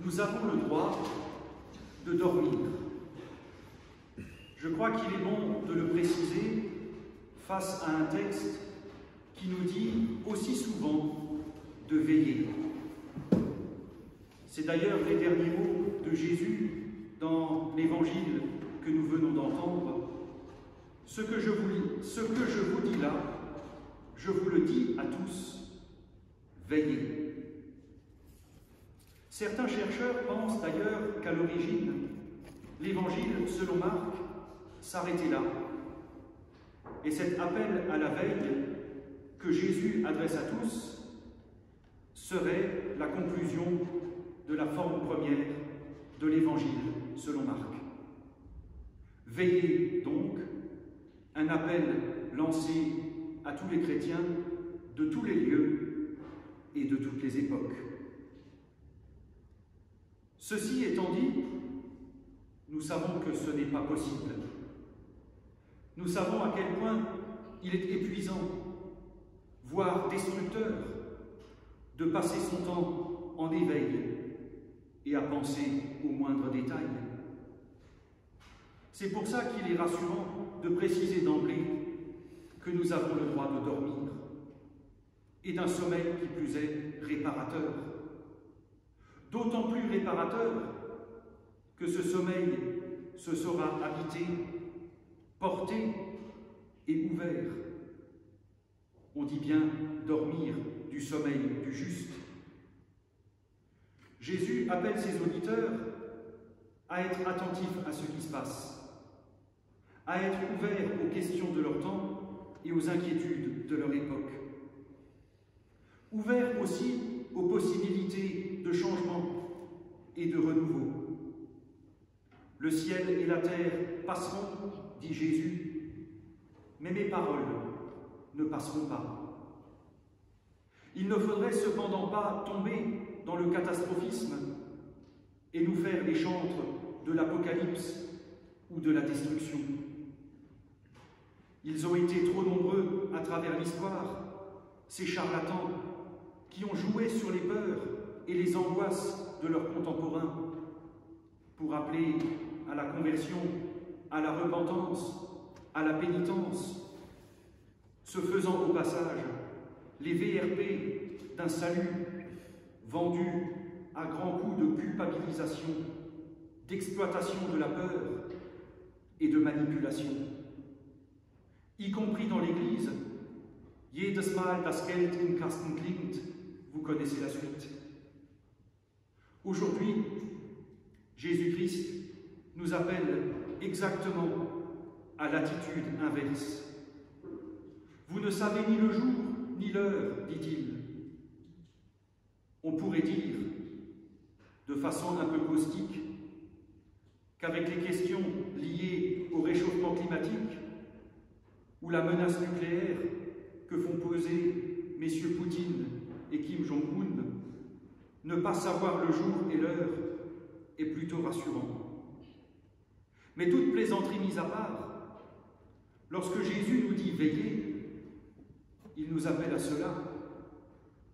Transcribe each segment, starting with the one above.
nous avons le droit de dormir. Je crois qu'il est bon de le préciser face à un texte qui nous dit aussi souvent de veiller. C'est d'ailleurs les derniers mots de Jésus dans l'évangile que nous venons d'entendre. Ce que je vous dis là, je vous le dis à tous, veillez. Certains chercheurs pensent d'ailleurs qu'à l'origine, l'évangile selon Marc s'arrêtait là. Et cet appel à la veille que Jésus adresse à tous serait la conclusion de la forme première de l'évangile selon Marc. Veillez donc, un appel lancé à tous les chrétiens de tous les lieux et de toutes les époques. Ceci étant dit, nous savons que ce n'est pas possible. Nous savons à quel point il est épuisant, voire destructeur, de passer son temps en éveil et à penser aux moindres détails. C'est pour ça qu'il est rassurant de préciser d'emblée que nous avons le droit de dormir, et d'un sommeil qui plus est réparateur. D'autant plus réparateur que ce sommeil se sera habité, porté et ouvert. On dit bien dormir du sommeil du juste. Jésus appelle ses auditeurs à être attentifs à ce qui se passe, à être ouverts aux questions de leur temps et aux inquiétudes de leur époque. Ouverts aussi aux possibilités de changement et de renouveau. Le ciel et la terre passeront, dit Jésus, mais mes paroles ne passeront pas. Il ne faudrait cependant pas tomber dans le catastrophisme et nous faire les chantres de l'Apocalypse ou de la destruction. Ils ont été trop nombreux à travers l'histoire, ces charlatans qui ont joué sur les peurs et les angoisses de leurs contemporains pour appeler à la conversion, à la repentance, à la pénitence, se faisant au passage les VRP d'un salut vendu à grands coups de culpabilisation, d'exploitation de la peur et de manipulation. Y compris dans l'Église, jedes Mal das Geld im Kasten klingt, vous connaissez la suite. Aujourd'hui, Jésus-Christ nous appelle exactement à l'attitude inverse. Vous ne savez ni le jour ni l'heure, dit-il. On pourrait dire, de façon un peu caustique, qu'avec les questions liées au réchauffement climatique ou la menace nucléaire que font poser messieurs Poutine et Kim Jong-un, ne pas savoir le jour et l'heure est plutôt rassurant. Mais toute plaisanterie mise à part, lorsque Jésus nous dit « veillez », il nous appelle à cela,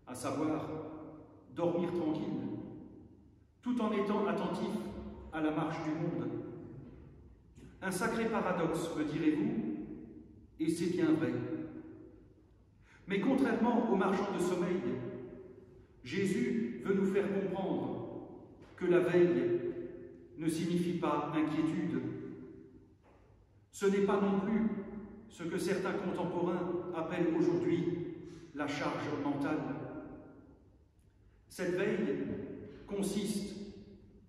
à savoir dormir tranquille, tout en étant attentif à la marche du monde. Un sacré paradoxe, me direz-vous, et c'est bien vrai. Mais contrairement aux marchands de sommeil, Jésus veut nous faire comprendre que la veille ne signifie pas inquiétude. Ce n'est pas non plus ce que certains contemporains appellent aujourd'hui la charge mentale. Cette veille consiste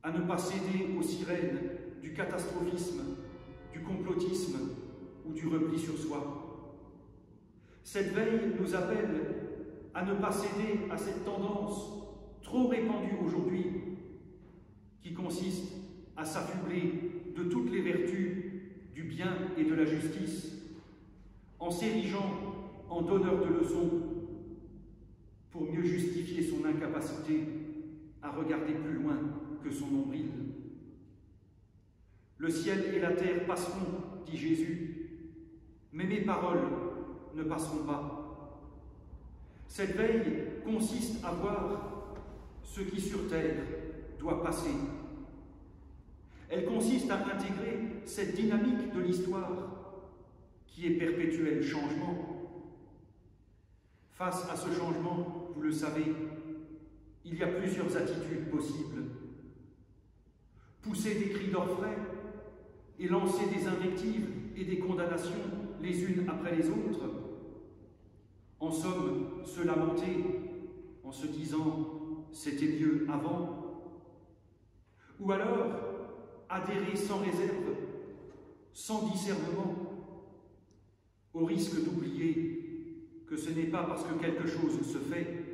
à ne pas céder aux sirènes du catastrophisme, du complotisme ou du repli sur soi. Cette veille nous appelle à ne pas céder à cette tendance trop répandue aujourd'hui qui consiste à s'affubler de toutes les vertus du bien et de la justice en s'érigeant en donneur de leçons pour mieux justifier son incapacité à regarder plus loin que son nombril. Le ciel et la terre passeront, dit Jésus, mais mes paroles ne passeront pas. Cette veille consiste à voir ce qui sur terre doit doit passer. Elle consiste à intégrer cette dynamique de l'histoire qui est perpétuel changement. Face à ce changement, vous le savez, il y a plusieurs attitudes possibles. Pousser des cris d'orfraie et lancer des invectives et des condamnations les unes après les autres. En somme, se lamenter en se disant « c'était mieux avant ». Ou alors adhérer sans réserve, sans discernement, au risque d'oublier que ce n'est pas parce que quelque chose se fait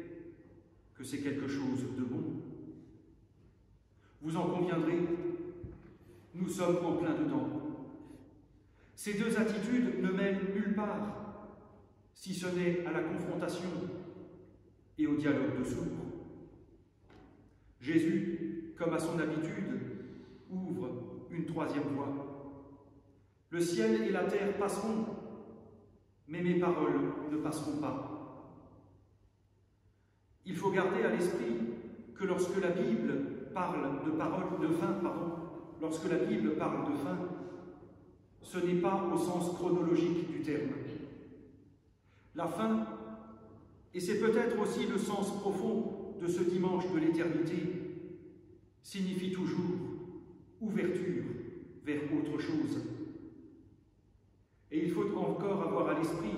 que c'est quelque chose de bon. Vous en conviendrez, nous sommes en plein dedans. Ces deux attitudes ne mènent nulle part, si ce n'est à la confrontation et au dialogue de sourds. Jésus, comme à son habitude, ouvre une troisième voie. Le ciel et la terre passeront, mais mes paroles ne passeront pas. Il faut garder à l'esprit que lorsque la Bible parle de fin, lorsque la Bible parle de fin, ce n'est pas au sens chronologique du terme. La fin, et c'est peut-être aussi le sens profond de ce dimanche de l'éternité, signifie toujours ouverture vers autre chose. Et il faut encore avoir à l'esprit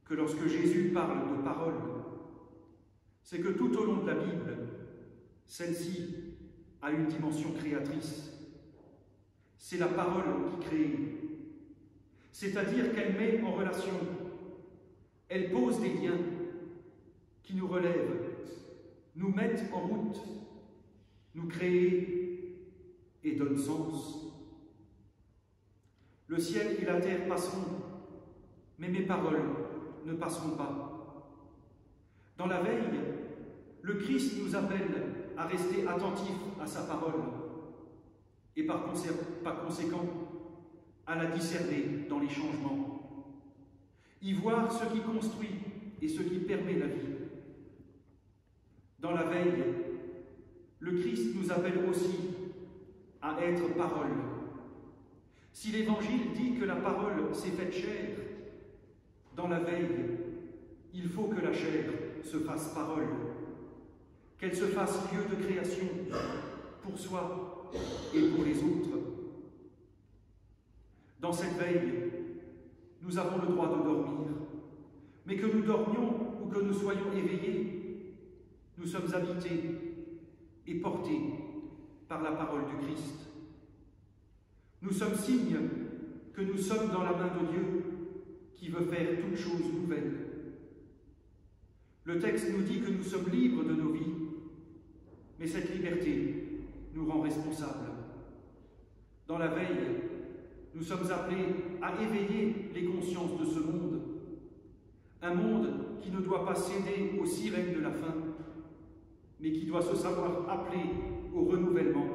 que lorsque Jésus parle de parole, c'est que tout au long de la Bible, celle-ci a une dimension créatrice. C'est la parole qui crée, c'est-à-dire qu'elle met en relation, elle pose des liens qui nous relèvent, nous mettent en route, nous créent et donnent sens. Le ciel et la terre passeront, mais mes paroles ne passeront pas. Dans la veille, le Christ nous appelle à rester attentifs à sa parole et par conséquent à la discerner dans les changements, y voir ce qui construit et ce qui permet la vie. Dans la veille, le Christ nous appelle aussi à être parole. Si l'Évangile dit que la parole s'est faite chair, dans la veille, il faut que la chair se fasse parole, qu'elle se fasse lieu de création pour soi et pour les autres. Dans cette veille, nous avons le droit de dormir, mais que nous dormions ou que nous soyons éveillés, nous sommes habités et portés par la parole du Christ. Nous sommes signes que nous sommes dans la main de Dieu qui veut faire toutes choses nouvelles. Le texte nous dit que nous sommes libres de nos vies, mais cette liberté nous rend responsables. Dans la veille, nous sommes appelés à éveiller les consciences de ce monde, un monde qui ne doit pas céder aux sirènes de la faim, mais qui doit se savoir appelé au renouvellement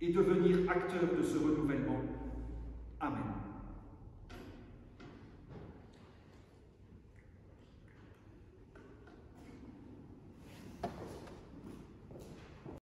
et devenir acteur de ce renouvellement. Amen.